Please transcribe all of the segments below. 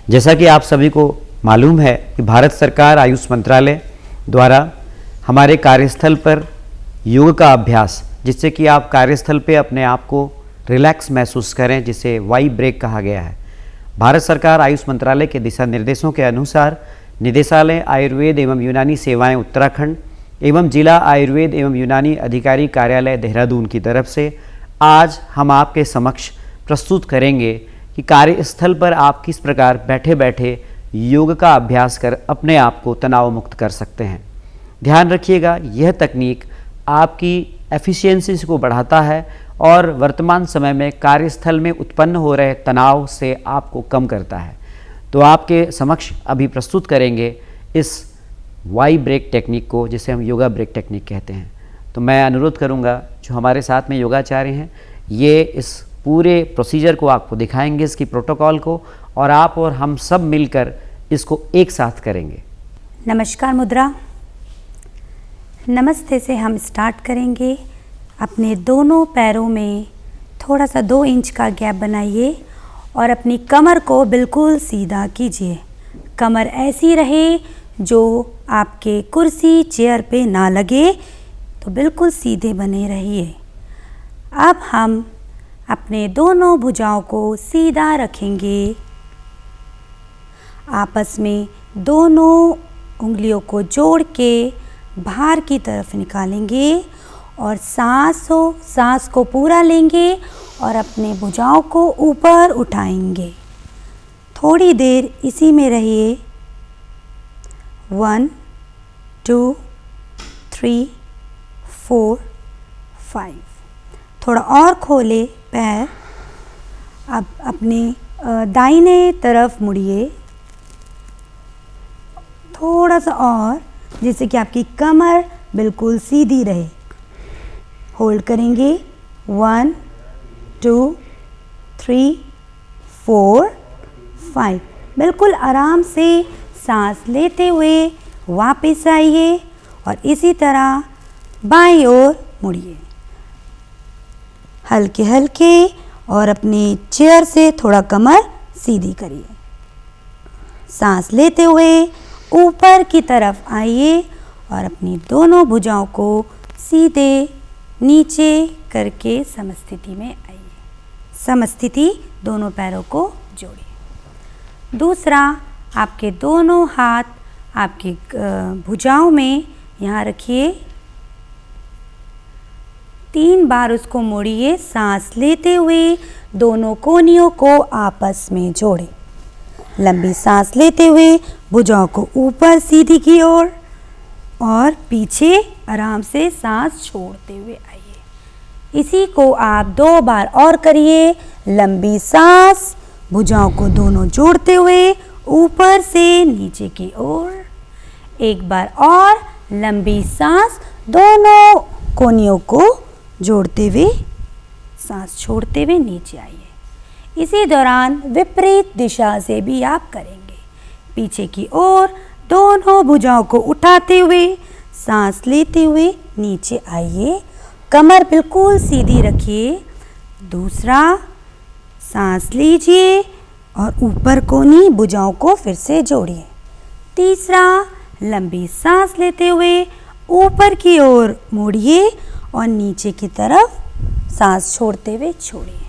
जैसा कि आप सभी को मालूम है कि भारत सरकार आयुष मंत्रालय द्वारा हमारे कार्यस्थल पर योग का अभ्यास, जिससे कि आप कार्यस्थल पे अपने आप को रिलैक्स महसूस करें, जिसे वाई ब्रेक कहा गया है। भारत सरकार आयुष मंत्रालय के दिशा निर्देशों के अनुसार निदेशालय आयुर्वेद एवं यूनानी सेवाएं उत्तराखंड एवं जिला आयुर्वेद एवं यूनानी अधिकारी कार्यालय देहरादून की तरफ से आज हम आपके समक्ष प्रस्तुत करेंगे कि कार्यस्थल पर आप किस प्रकार बैठे बैठे योग का अभ्यास कर अपने आप को तनाव मुक्त कर सकते हैं। ध्यान रखिएगा, यह तकनीक आपकी एफिशिएंसी को बढ़ाता है और वर्तमान समय में कार्यस्थल में उत्पन्न हो रहे तनाव से आपको कम करता है। तो आपके समक्ष अभी प्रस्तुत करेंगे इस वाई ब्रेक टेक्निक को, जिसे हम योगा ब्रेक टेक्निक कहते हैं। तो मैं अनुरोध करूंगा जो हमारे साथ में योगाचार्य हैं, ये इस पूरे प्रोसीजर को आपको दिखाएंगे, इसकी प्रोटोकॉल को, और आप और हम सब मिलकर इसको एक साथ करेंगे। नमस्कार मुद्रा। नमस्ते से हम स्टार्ट करेंगे। अपने दोनों पैरों में थोड़ा सा 2 इंच का गैप बनाइए और अपनी कमर को बिल्कुल सीधा कीजिए। कमर ऐसी रहे जो आपके कुर्सी चेयर पे ना लगे, तो बिल्कुल सीधे बने रहिए। अब हम अपने दोनों भुजाओं को सीधा रखेंगे। आपस में दोनों उंगलियों को जोड़ के बाहर की तरफ निकालेंगे और सांस को पूरा लेंगे और अपने भुजाओं को ऊपर उठाएंगे। थोड़ी देर इसी में रहिए। 1 2 3 4 5। थोड़ा और खोले पैर। अब अपने दाहिने तरफ मुड़िए, थोड़ा सा और, जिससे कि आपकी कमर बिल्कुल सीधी रहे। होल्ड करेंगे। 1 2 3 4 5। बिल्कुल आराम से सांस लेते हुए वापस आइए और इसी तरह बाईं ओर मुड़िए। हल्के हल्के और अपनी चेयर से थोड़ा कमर सीधी करिए। सांस लेते हुए ऊपर की तरफ आइए और अपनी दोनों भुजाओं को सीधे नीचे करके समस्थिति में आइए। समस्थिति, दोनों पैरों को जोड़िए। दूसरा, आपके दोनों हाथ आपकी भुजाओं में यहाँ रखिए। 3 बार उसको मोड़िए। सांस लेते हुए दोनों कोहनियों को आपस में जोड़ें। लंबी सांस लेते हुए भुजाओं को ऊपर सीधी की ओर और पीछे आराम से सांस छोड़ते हुए आइए। इसी को आप 2 बार और करिए। लंबी सांस, भुजाओं को दोनों जोड़ते हुए ऊपर से नीचे की ओर। एक बार और लंबी सांस, दोनों कोहनियों को जोड़ते हुए सांस छोड़ते हुए नीचे आइए। इसी दौरान विपरीत दिशा से भी आप करेंगे। पीछे की ओर दोनों भुजाओं को उठाते हुए सांस लेते हुए नीचे आइए। कमर बिल्कुल सीधी रखिए। दूसरा, सांस लीजिए और ऊपर कोहनी भुजाओं को फिर से जोड़िए। तीसरा, लंबी सांस लेते हुए ऊपर की ओर मोड़िए और नीचे की तरफ सांस छोड़ते हुए छोड़िए।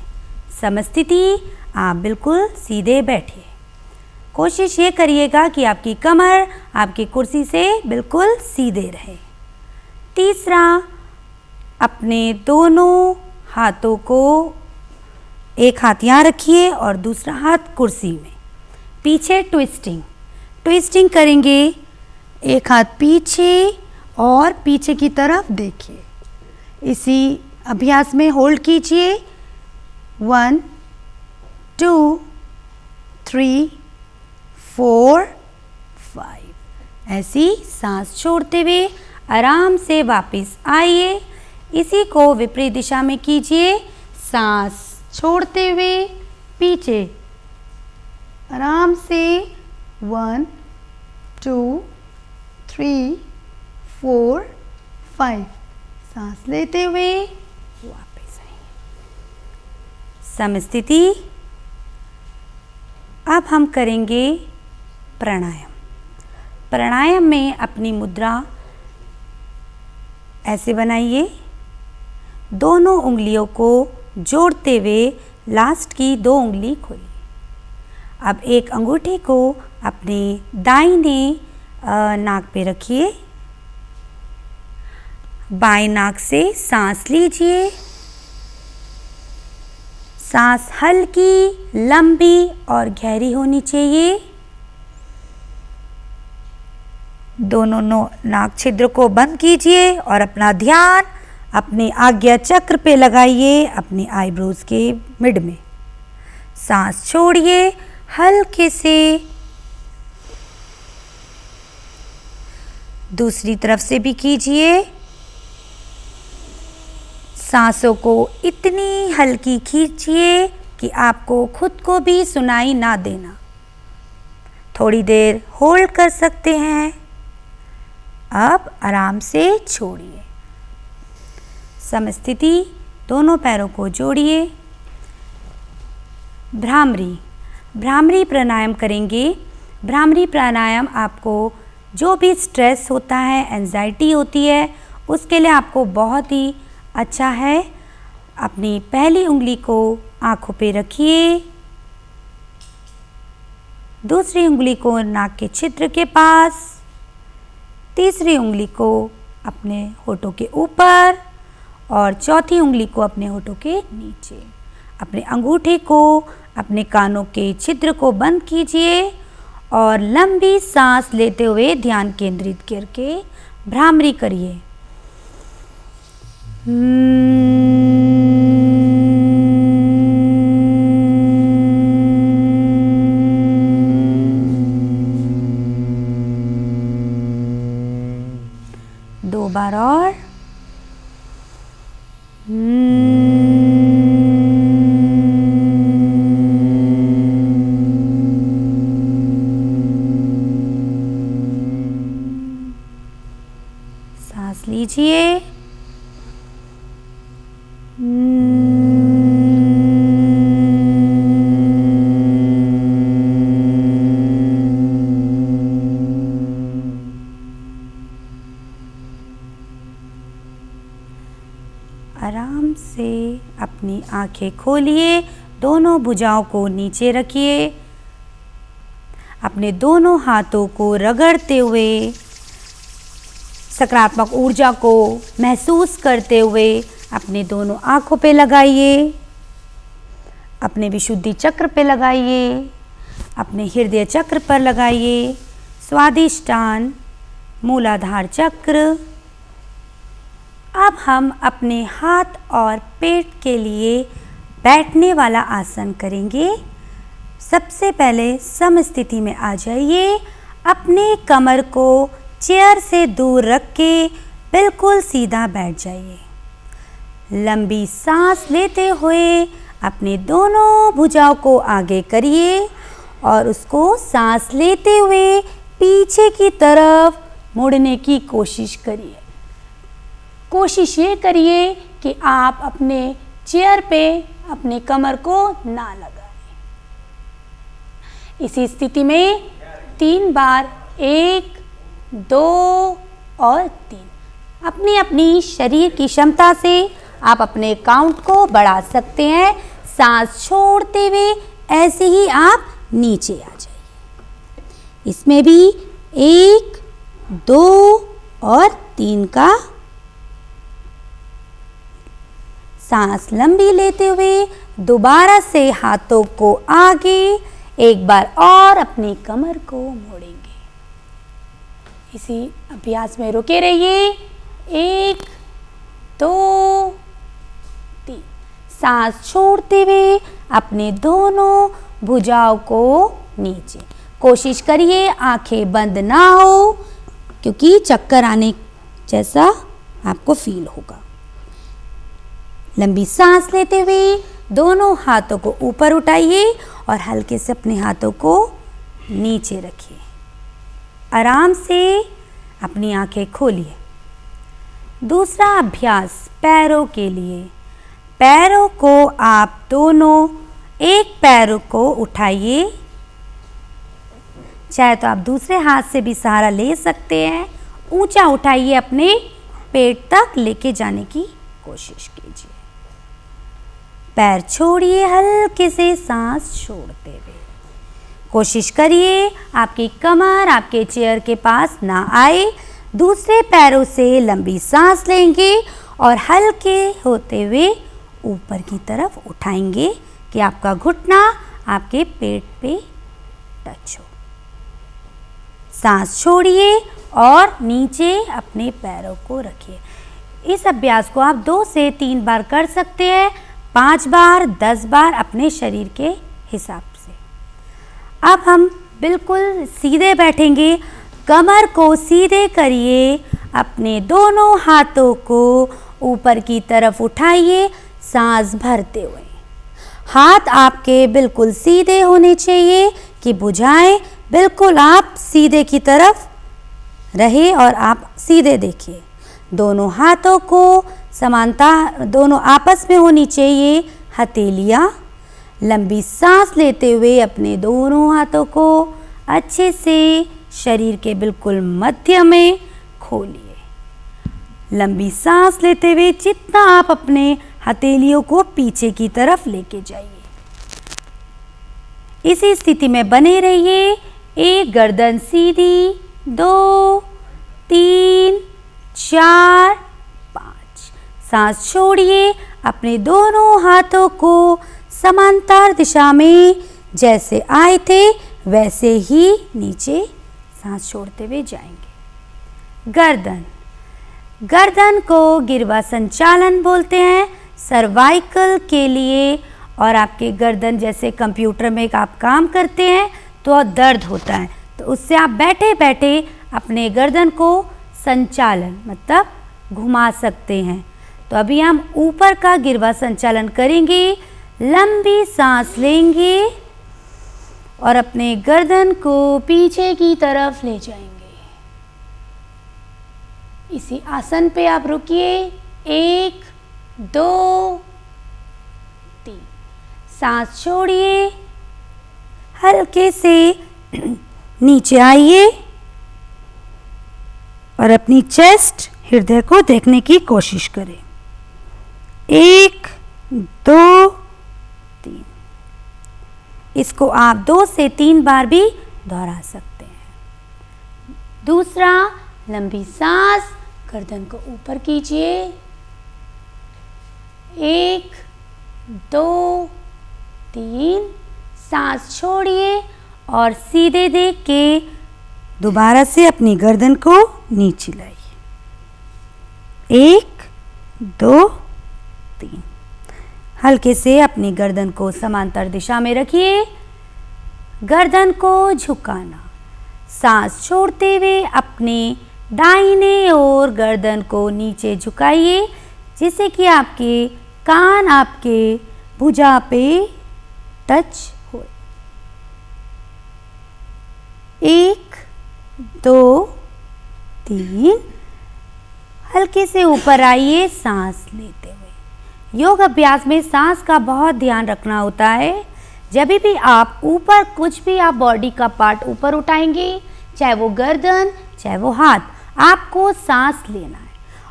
समस्थिति, आप बिल्कुल सीधे बैठिए। कोशिश ये करिएगा कि आपकी कमर आपकी कुर्सी से बिल्कुल सीधे रहे। तीसरा, अपने दोनों हाथों को, एक हाथ यहाँ रखिए और दूसरा हाथ कुर्सी में। पीछे ट्विस्टिंग करेंगे। एक हाथ पीछे और पीछे की तरफ देखिए। इसी अभ्यास में होल्ड कीजिए। 1 2 3 4 5। ऐसी सांस छोड़ते हुए आराम से वापस आइए। इसी को विपरीत दिशा में कीजिए। सांस छोड़ते हुए पीछे आराम से 1 2 3 4 5। सांस लेते हुए वापस आइए। समस्थिति। अब हम करेंगे प्राणायाम। प्राणायाम में अपनी मुद्रा ऐसे बनाइए, दोनों उंगलियों को जोड़ते हुए लास्ट की 2 उंगली खोलिए। अब एक अंगूठे को अपने दाहिने नाक पे रखिए, बाएं नाक से सांस लीजिए। सांस हल्की, लंबी और गहरी होनी चाहिए। दोनों नाक छिद्र को बंद कीजिए और अपना ध्यान अपने आज्ञा चक्र पे लगाइए, अपने आईब्रोज के मिड में। सांस छोड़िए हल्के से। दूसरी तरफ से भी कीजिए। सांसों को इतनी हल्की खींचिए कि आपको खुद को भी सुनाई ना देना। थोड़ी देर होल्ड कर सकते हैं। अब आराम से छोड़िए। समस्थिति, दोनों पैरों को जोड़िए। भ्रामरी प्राणायाम करेंगे। भ्रामरी प्राणायाम आपको जो भी स्ट्रेस होता है, एंजाइटी होती है, उसके लिए आपको बहुत ही अच्छा है। अपनी पहली उंगली को आँखों पे रखिए, दूसरी उंगली को नाक के छिद्र के पास, तीसरी उंगली को अपने होठों के ऊपर और चौथी उंगली को अपने होठों के नीचे। अपने अंगूठे को अपने कानों के छिद्र को बंद कीजिए और लंबी सांस लेते हुए ध्यान केंद्रित करके भ्रामरी करिए। दो बार और। सांस लीजिए। आराम से अपनी आंखें खोलिए, दोनों भुजाओं को नीचे रखिए। अपने दोनों हाथों को रगड़ते हुए, सकारात्मक ऊर्जा को महसूस करते हुए अपने दोनों आंखों पे लगाइए। अपने विशुद्धि चक्र पे लगाइए, अपने हृदय चक्र पर लगाइए, स्वादिष्टान, मूलाधार चक्र। अब हम अपने हाथ और पेट के लिए बैठने वाला आसन करेंगे। सबसे पहले समस्थिति में आ जाइए। अपने कमर को चेयर से दूर रख के बिल्कुल सीधा बैठ जाइए। लंबी सांस लेते हुए अपने दोनों भुजाओं को आगे करिए और उसको सांस लेते हुए पीछे की तरफ मुड़ने की कोशिश करिए। कोशिश ये करिए कि आप अपने चेयर पे अपने कमर को ना लगाएं। इसी स्थिति में 3 बार 1, 2 और 3 अपनी अपनी शरीर की क्षमता से आप अपने काउंट को बढ़ा सकते हैं। सांस छोड़ते हुए ऐसे ही आप नीचे आ जाइए। इसमें भी 1, 2 और 3 का सांस लंबी लेते हुए दोबारा से हाथों को आगे एक बार और अपनी कमर को मोड़ेंगे। इसी अभ्यास में रुके रहिए। 1, 2, 3। सांस छोड़ते हुए अपने दोनों भुजाओं को नीचे। कोशिश करिए आंखें बंद ना हो, क्योंकि चक्कर आने जैसा आपको फील होगा। लंबी सांस लेते हुए दोनों हाथों को ऊपर उठाइए और हल्के से अपने हाथों को नीचे रखिए। आराम से अपनी आंखें खोलिए। दूसरा अभ्यास पैरों के लिए। पैरों को आप दोनों, एक पैर को उठाइए चाहे तो आप दूसरे हाथ से भी सहारा ले सकते हैं। ऊंचा उठाइए, अपने पेट तक लेके जाने की कोशिश कीजिए। पैर छोड़िए, हल्के से सांस छोड़ते हुए कोशिश करिए आपकी कमर आपके चेयर के पास ना आए। दूसरे पैरों से लंबी सांस लेंगे और हल्के होते हुए ऊपर की तरफ उठाएंगे कि आपका घुटना आपके पेट पे टच हो। सांस छोड़िए और नीचे अपने पैरों को रखिए। इस अभ्यास को आप 2 से 3 बार कर सकते हैं, 5 बार, 10 बार अपने शरीर के हिसाब से। अब हम बिल्कुल सीधे बैठेंगे। कमर को सीधे करिए, अपने दोनों हाथों को ऊपर की तरफ उठाइए सांस भरते हुए। हाथ आपके बिल्कुल सीधे होने चाहिए कि भुजाएं बिल्कुल आप सीधे की तरफ रहे और आप सीधे देखिए। दोनों हाथों को समानता दोनों आपस में होनी चाहिए। हथेलियाँ लंबी सांस लेते हुए अपने दोनों हाथों को अच्छे से शरीर के बिल्कुल मध्य में खोलिए। लंबी सांस लेते हुए जितना आप अपने हथेलियों को पीछे की तरफ लेके जाइए। इसी स्थिति में बने रहिए। 1 गर्दन सीधी, 2 3 4 5। सांस छोड़िए, अपने दोनों हाथों को समांतर दिशा में जैसे आए थे वैसे ही नीचे सांस छोड़ते हुए जाएंगे। गर्दन को गिरवा संचालन बोलते हैं। सर्वाइकल के लिए और आपके गर्दन जैसे कंप्यूटर में आप काम करते हैं तो दर्द होता है, तो उससे आप बैठे बैठे अपने गर्दन को संचालन मतलब घुमा सकते हैं। तो अभी हम ऊपर का गिरवा संचालन करेंगे। लंबी सांस लेंगे और अपने गर्दन को पीछे की तरफ ले जाएंगे। इसी आसन पे आप रुकिए। 1 2 3। सांस छोड़िए, हल्के से नीचे आइए और अपनी चेस्ट हृदय को देखने की कोशिश करें। 1 2 3। इसको आप 2 से 3 बार भी दोहरा सकते हैं। दूसरा, लंबी सांस, गर्दन को ऊपर कीजिए। 1 2 3। सांस छोड़िए और सीधे देख के दोबारा से अपनी गर्दन को नीचे लाइए। 1 2 3। हल्के से अपनी गर्दन को समांतर दिशा में रखिए। गर्दन को झुकाना। सांस छोड़ते हुए अपने दाहिने ओर गर्दन को नीचे झुकाइए जिससे कि आपके कान आपके भुजा पे टच हो। 1 2 3। हल्के से ऊपर आइए सांस लेते हुए। योग अभ्यास में सांस का बहुत ध्यान रखना होता है। जब भी आप ऊपर कुछ भी आप बॉडी का पार्ट ऊपर उठाएंगे, चाहे वो गर्दन चाहे वो हाथ, आपको सांस लेना है।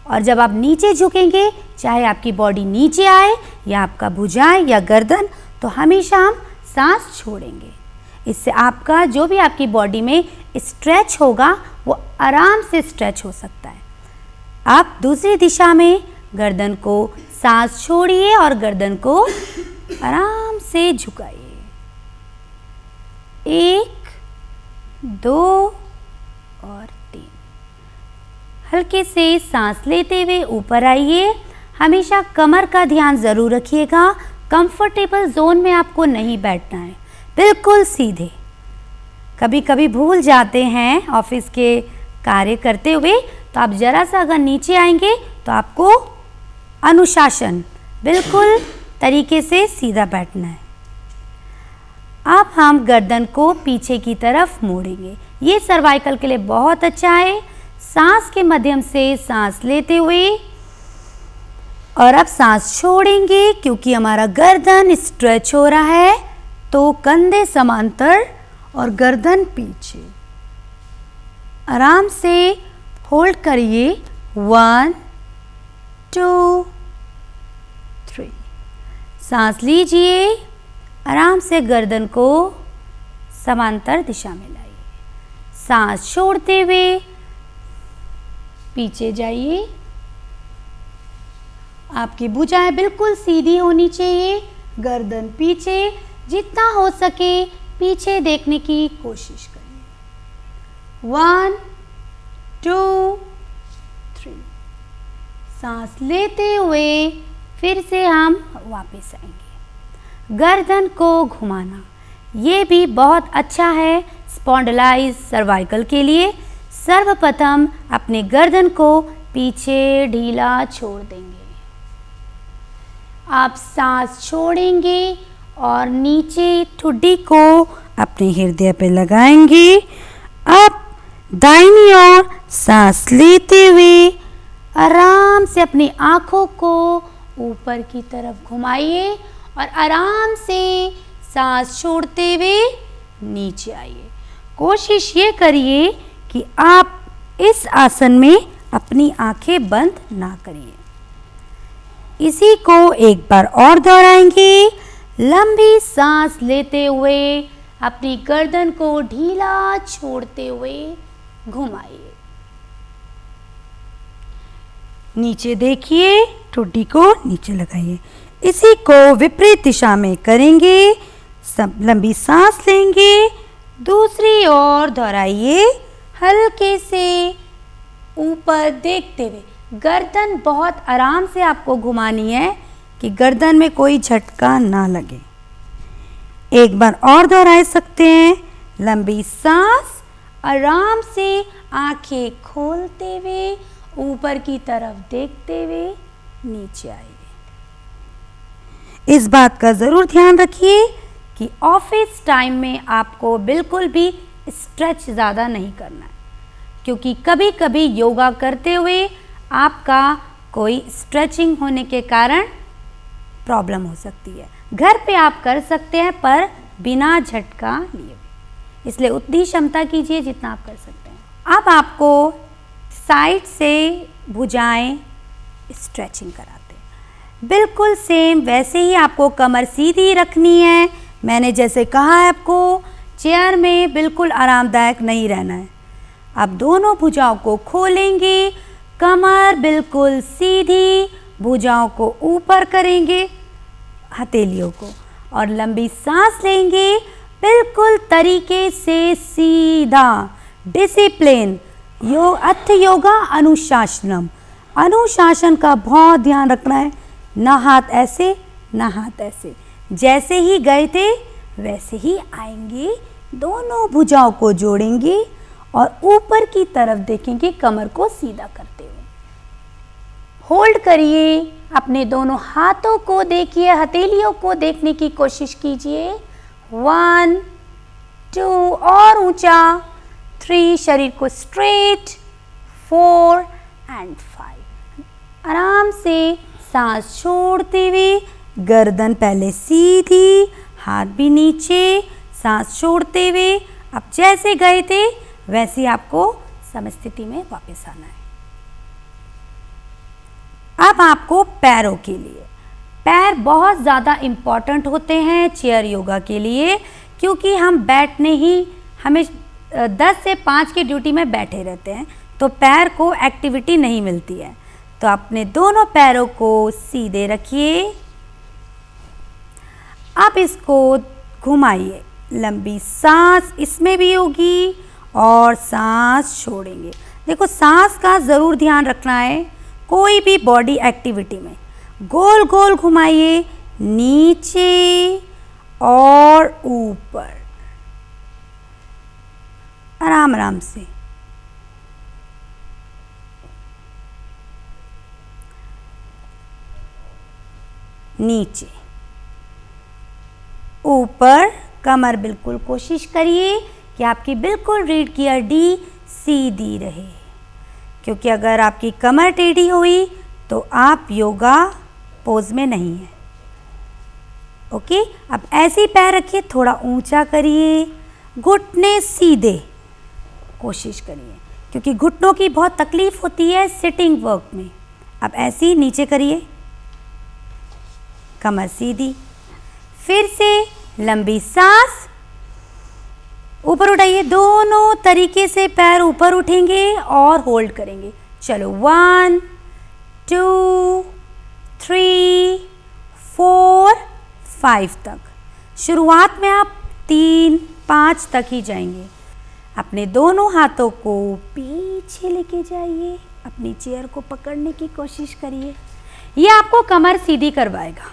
और जब आप नीचे झुकेंगे, चाहे आपकी बॉडी नीचे आए या आपका भुजाएं या गर्दन, तो हमेशा हम सांस छोड़ेंगे। इससे आपका जो भी आपकी बॉडी में स्ट्रेच होगा वो आराम से स्ट्रेच हो सकता है। आप दूसरी दिशा में गर्दन को सांस छोड़िए और गर्दन को आराम से झुकाइए। 1 2 और 3। हल्के से सांस लेते हुए ऊपर आइए। हमेशा कमर का ध्यान ज़रूर रखिएगा। कंफर्टेबल जोन में आपको नहीं बैठना है, बिल्कुल सीधे। कभी कभी भूल जाते हैं ऑफिस के कार्य करते हुए, तो आप ज़रा सा अगर नीचे आएंगे तो आपको अनुशासन बिल्कुल तरीके से सीधा बैठना है। अब हम गर्दन को पीछे की तरफ मोड़ेंगे। ये सर्वाइकल के लिए बहुत अच्छा है। सांस के माध्यम से सांस लेते हुए और अब सांस छोड़ेंगे क्योंकि हमारा गर्दन स्ट्रेच हो रहा है, तो कंधे समांतर और गर्दन पीछे। आराम से होल्ड करिए। 1 2 3। सांस लीजिए। आराम से गर्दन को समांतर दिशा में लाइए। सांस छोड़ते हुए पीछे जाइए। आपकी भुजाएं बिल्कुल सीधी होनी चाहिए, गर्दन पीछे, जितना हो सके पीछे देखने की कोशिश करिए। 1 2 3। सांस लेते हुए फिर से हम वापस आएंगे। गर्दन को घुमाना ये भी बहुत अच्छा है स्पॉन्डिलाइज सर्वाइकल के लिए। सर्वप्रथम अपने गर्दन को पीछे ढीला छोड़ देंगे। आप सांस छोड़ेंगे और नीचे ठुड्डी को अपने हृदय पे लगाएंगे। अब दाहिनी ओर सांस लेते हुए आराम से अपनी आँखों को ऊपर की तरफ घुमाइए और आराम से सांस छोड़ते हुए नीचे आइए। कोशिश ये करिए कि आप इस आसन में अपनी आंखें बंद ना करिए। इसी को एक बार और दोहराएंगे। लंबी सांस लेते हुए अपनी गर्दन को ढीला छोड़ते हुए घुमाइए। नीचे देखिए, ठुड्डी को नीचे लगाइए। इसी को विपरीत दिशा में करेंगे। सब लंबी सांस लेंगे, दूसरी ओर दोहराइए। हल्के से ऊपर देखते हुए गर्दन बहुत आराम से आपको घुमानी है कि गर्दन में कोई झटका ना लगे। एक बार और दोहरा सकते हैं। लंबी सांस, आराम से आंखें खोलते हुए ऊपर की तरफ देखते हुए नीचे आइए। इस बात का ज़रूर ध्यान रखिए कि ऑफिस टाइम में आपको बिल्कुल भी स्ट्रेच ज़्यादा नहीं करना है, क्योंकि कभी कभी योगा करते हुए आपका कोई स्ट्रेचिंग होने के कारण प्रॉब्लम हो सकती है। घर पे आप कर सकते हैं पर बिना झटका लिए, इसलिए उतनी क्षमता कीजिए जितना आप कर सकते हैं। अब आपको साइड से भुजाएं स्ट्रेचिंग कराते हैं। बिल्कुल सेम वैसे ही आपको कमर सीधी रखनी है। मैंने जैसे कहा है आपको चेयर में बिल्कुल आरामदायक नहीं रहना है। अब दोनों भुजाओं को खोलेंगे, कमर बिल्कुल सीधी, भुजाओं को ऊपर करेंगे, हथेलियों को, और लंबी सांस लेंगे बिल्कुल तरीके से सीधा। डिसिप्लिन अर्थ योगा अनुशासनम, अनुशासन का बहुत ध्यान रखना है। ना हाथ ऐसे ना हाथ ऐसे, जैसे ही गए थे वैसे ही आएंगे। दोनों भुजाओं को जोड़ेंगे और ऊपर की तरफ देखेंगे, कमर को सीधा करते हुए। होल्ड करिए, अपने दोनों हाथों को देखिए, हथेलियों को देखने की कोशिश कीजिए। 1 2 और ऊंचा, 3 शरीर को स्ट्रेट, 4 एंड 5। आराम से सांस छोड़ते हुए गर्दन पहले सीधी, हाथ भी नीचे, सांस छोड़ते हुए अब जैसे गए थे वैसे ही आपको समस्थिति में वापस आना है। अब आपको पैरों के लिए, पैर बहुत ज़्यादा इम्पॉर्टेंट होते हैं चेयर योगा के लिए, क्योंकि हम बैठने ही हमें 10 से 5 की ड्यूटी में बैठे रहते हैं, तो पैर को एक्टिविटी नहीं मिलती है। तो अपने दोनों पैरों को सीधे रखिए। अब इसको घुमाइए। लंबी सांस इसमें भी होगी और सांस छोड़ेंगे। देखो, सांस का ज़रूर ध्यान रखना है। कोई भी बॉडी एक्टिविटी में गोल गोल घुमाइए, नीचे और ऊपर, आराम आराम से। नीचे ऊपर, कमर बिल्कुल कोशिश करिए कि आपकी बिल्कुल रीढ़ की हड्डी सीधी रहे, क्योंकि अगर आपकी कमर टेढ़ी हुई तो आप योगा पोज में नहीं है। ओके, अब ऐसे ही पैर रखिए, थोड़ा ऊंचा करिए, घुटने सीधे कोशिश करिए, क्योंकि घुटनों की बहुत तकलीफ होती है सिटिंग वर्क में। अब ऐसे ही नीचे करिए, कमर सीधी, फिर से लंबी सांस, ऊपर उठाइए, दोनों तरीके से पैर ऊपर उठेंगे और होल्ड करेंगे। चलो 1 2 3 4 5 तक। शुरुआत में आप 3 5 तक ही जाएंगे। अपने दोनों हाथों को पीछे लेके जाइए, अपनी चेयर को पकड़ने की कोशिश करिए। ये आपको कमर सीधी करवाएगा।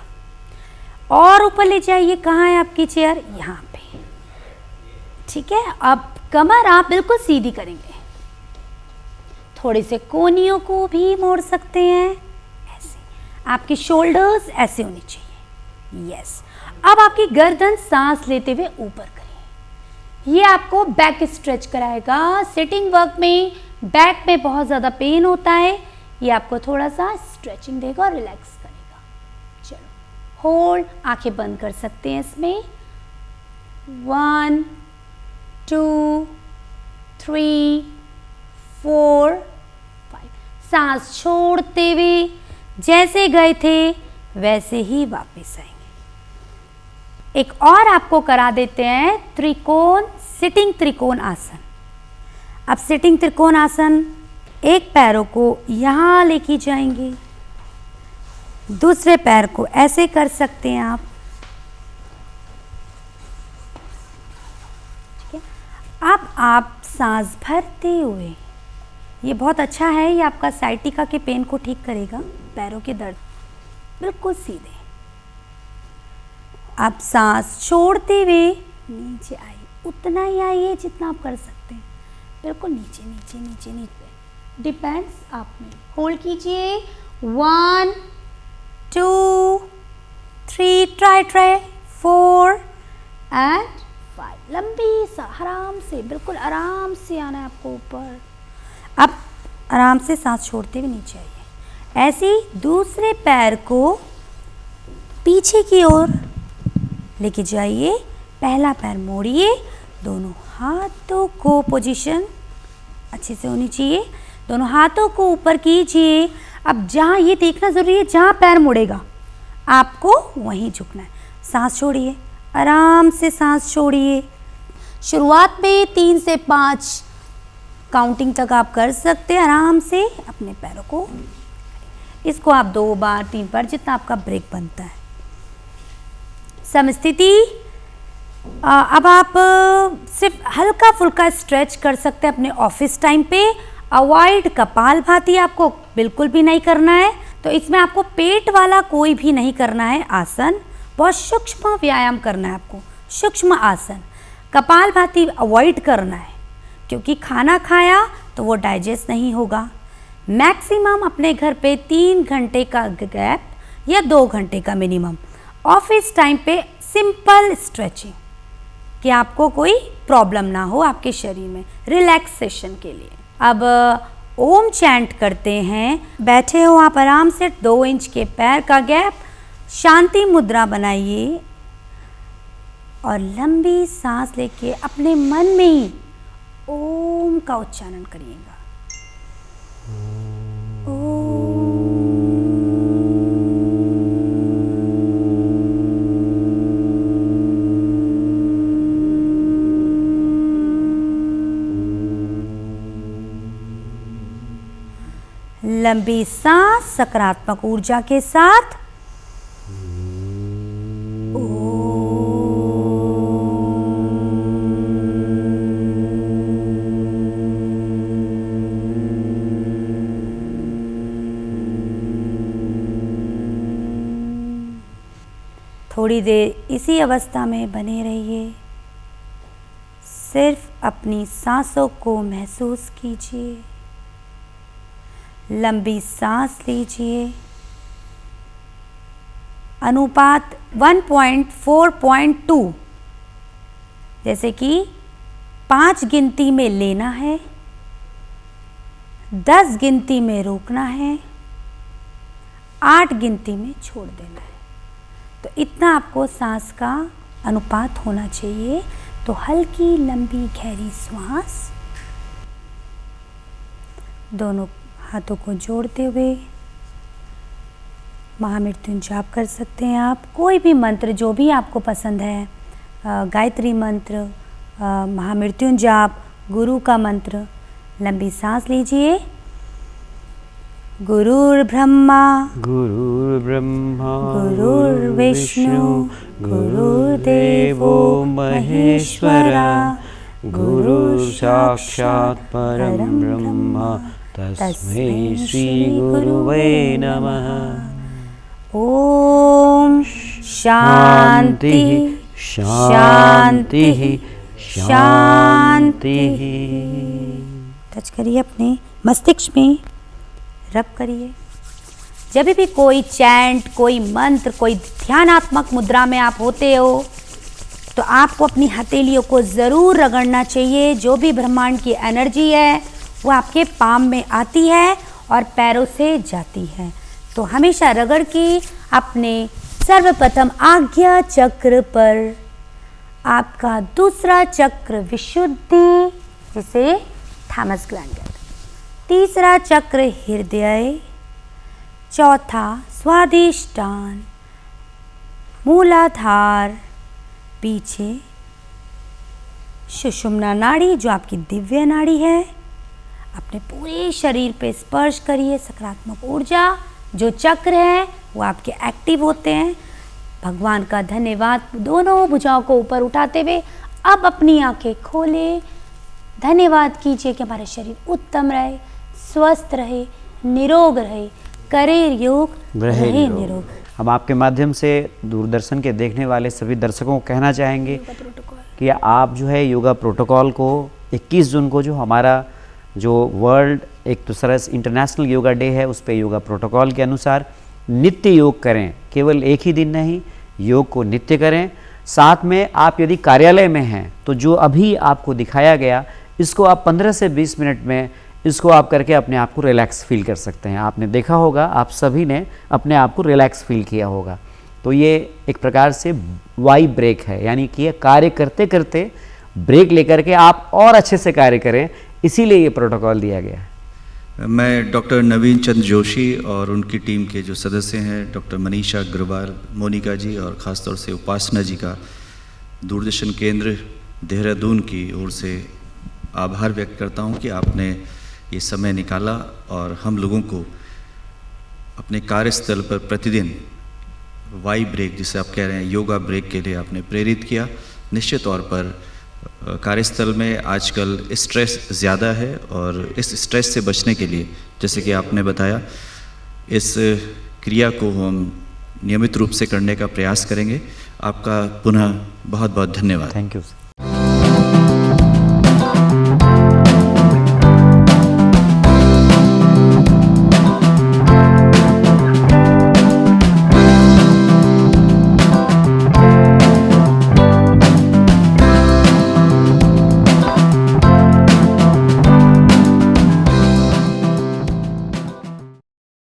और ऊपर ले जाइए, कहाँ है आपकी चेयर? यहाँ पे, ठीक है। अब कमर आप बिल्कुल सीधी करेंगे, थोड़े से कोहनियों को भी मोड़ सकते हैं, ऐसे आपके शोल्डर्स ऐसे होने चाहिए। यस। अब आपकी गर्दन सांस लेते हुए ऊपर करिए, ये आपको बैक स्ट्रेच कराएगा। सिटिंग वर्क में बैक में बहुत ज़्यादा पेन होता है, ये आपको थोड़ा सा स्ट्रेचिंग देगा और रिलैक्स करेगा। चलो होल्ड, आंखें बंद कर सकते हैं इसमें। 1 2 3 4 5। सांस छोड़ते हुए जैसे गए थे वैसे ही वापस आएंगे। एक और आपको करा देते हैं त्रिकोण, सिटिंग त्रिकोण आसन। अब सिटिंग त्रिकोण आसन, एक पैरों को यहाँ लेके जाएंगे, दूसरे पैर को ऐसे कर सकते हैं आप, ठीक है। अब आप सांस भरते हुए, ये बहुत अच्छा है, ये आपका साइटिका के पेन को ठीक करेगा, पैरों के दर्द। बिल्कुल सीधे। आप सांस छोड़ते हुए नीचे आइए, उतना ही आइए जितना आप कर सकते हैं, बिल्कुल नीचे नीचे नीचे नीचे, डिपेंड्स आप में। होल्ड कीजिए, 1 2 3, ट्राई 4 एंड 5। लंबी सा आराम से, बिल्कुल आराम से आना है आपको ऊपर। अब आराम से सांस छोड़ते हुए नीचे आइए। ऐसे ही दूसरे पैर को पीछे की ओर लेके जाइए, पहला पैर मोड़िए, दोनों हाथों को पोजीशन अच्छे से होनी चाहिए, दोनों हाथों को ऊपर कीजिए। अब जहाँ ये देखना ज़रूरी है, जहाँ पैर मुड़ेगा आपको वहीं झुकना है। सांस छोड़िए, आराम से सांस छोड़िए। शुरुआत में 3 से 5 काउंटिंग तक आप कर सकते हैं आराम से अपने पैरों को। इसको आप 2 बार 3 बार, जितना आपका ब्रेक बनता है। समस्थिति। अब आप सिर्फ हल्का फुल्का स्ट्रेच कर सकते हैं अपने ऑफिस टाइम पे। अवॉइड कपालभाति आपको बिल्कुल भी नहीं करना है, तो इसमें आपको पेट वाला कोई भी नहीं करना है आसन। बहुत सूक्ष्म व्यायाम करना है आपको, सूक्ष्म आसन। कपालभाति अवॉइड करना है, क्योंकि खाना खाया तो वो डाइजेस्ट नहीं होगा। मैक्सिमम अपने घर पे 3 घंटे का गैप या 2 घंटे का मिनिमम। ऑफिस टाइम पे सिंपल स्ट्रेचिंग, कि आपको कोई प्रॉब्लम ना हो आपके शरीर में, रिलैक्सेशन के लिए। अब ओम चैंट करते हैं। बैठे हो आप आराम से, 2 इंच के पैर का गैप, शांति मुद्रा बनाइए और लंबी सांस लेके अपने मन में ही ओम का उच्चारण करिएगा। लंबी सांस सकारात्मक ऊर्जा के साथ। थोड़ी देर इसी अवस्था में बने रहिए। सिर्फ अपनी सांसों को महसूस कीजिए। लंबी सांस लीजिए। अनुपात 1.4.2, जैसे कि 5 गिनती में लेना है, 10 गिनती में रोकना है, 8 गिनती में छोड़ देना है। तो इतना आपको सांस का अनुपात होना चाहिए, तो हल्की लंबी गहरी श्वास, दोनों हाथों को जोड़ते हुए महामृत्युंजय जाप कर सकते हैं आप। कोई भी मंत्र जो भी आपको पसंद है, गायत्री मंत्र, महामृत्युंजय जाप, गुरु का मंत्र। लंबी सांस लीजिए। गुरुर्ब्रह्मा गुरुर्ब्रह्मा गुरुर्विष्णु गुरुर्देवो महेश्वरा गुरुर्साक्षात् परं ब्रह्म तस्मै श्री गुरुवे नमः। ओम शांति शांति शांति। टच करिए अपने मस्तिष्क में, रब करिए। जब भी कोई चैंट, कोई मंत्र, कोई ध्यानात्मक मुद्रा में आप होते हो तो आपको अपनी हथेलियों को ज़रूर रगड़ना चाहिए। जो भी ब्रह्मांड की एनर्जी है वो आपके पाम में आती है और पैरों से जाती है। तो हमेशा रगड़ के अपने सर्वप्रथम आज्ञा चक्र पर, आपका दूसरा चक्र विशुद्धि, जिसे थॉमस ग्लैंड कहते हैं, तीसरा चक्र हृदय, चौथा स्वादिष्टान, मूलाधार, पीछे सुषुम्ना नाड़ी जो आपकी दिव्य नाड़ी है। अपने पूरे शरीर पे स्पर्श करिए। सकारात्मक ऊर्जा जो चक्र है वो आपके एक्टिव होते हैं। भगवान का धन्यवाद। दोनों भुजाओं को ऊपर उठाते हुए अब अपनी आंखें खोले। धन्यवाद कीजिए कि हमारा शरीर उत्तम रहे, स्वस्थ रहे, निरोग रहे, करे योग रहे निरोग। हम आपके माध्यम से दूरदर्शन के देखने वाले सभी दर्शकों को कहना चाहेंगे कि आप जो है योगा प्रोटोकॉल को 21 जून को जो हमारा जो वर्ल्ड एक दूसरा इंटरनेशनल योगा डे है, उस पे योगा प्रोटोकॉल के अनुसार नित्य योग करें। केवल एक ही दिन नहीं, योग को नित्य करें। साथ में आप यदि कार्यालय में हैं तो जो अभी आपको दिखाया गया, इसको आप 15 से 20 मिनट में इसको आप करके अपने आप को रिलैक्स फील कर सकते हैं। आपने देखा होगा, आप सभी ने अपने आप को रिलैक्स फील किया होगा। तो ये एक प्रकार से वाई ब्रेक है, यानी कि ये कार्य करते करते ब्रेक लेकर के आप और अच्छे से कार्य करें, इसीलिए ये प्रोटोकॉल दिया गया है। मैं डॉक्टर नवीन चंद जोशी और उनकी टीम के जो सदस्य हैं, डॉक्टर मनीषा अग्रवाल, मोनिका जी और ख़ासतौर से उपासना जी का दूरदर्शन केंद्र देहरादून की ओर से आभार व्यक्त करता हूं कि आपने ये समय निकाला और हम लोगों को अपने कार्यस्थल पर प्रतिदिन वाई ब्रेक, जिसे आप कह रहे हैं योगा ब्रेक, के लिए आपने प्रेरित किया। निश्चित तौर पर कार्यस्थल में आजकल स्ट्रेस ज़्यादा है और इस स्ट्रेस से बचने के लिए, जैसे कि आपने बताया, इस क्रिया को हम नियमित रूप से करने का प्रयास करेंगे। आपका पुनः बहुत बहुत धन्यवाद। Thank you.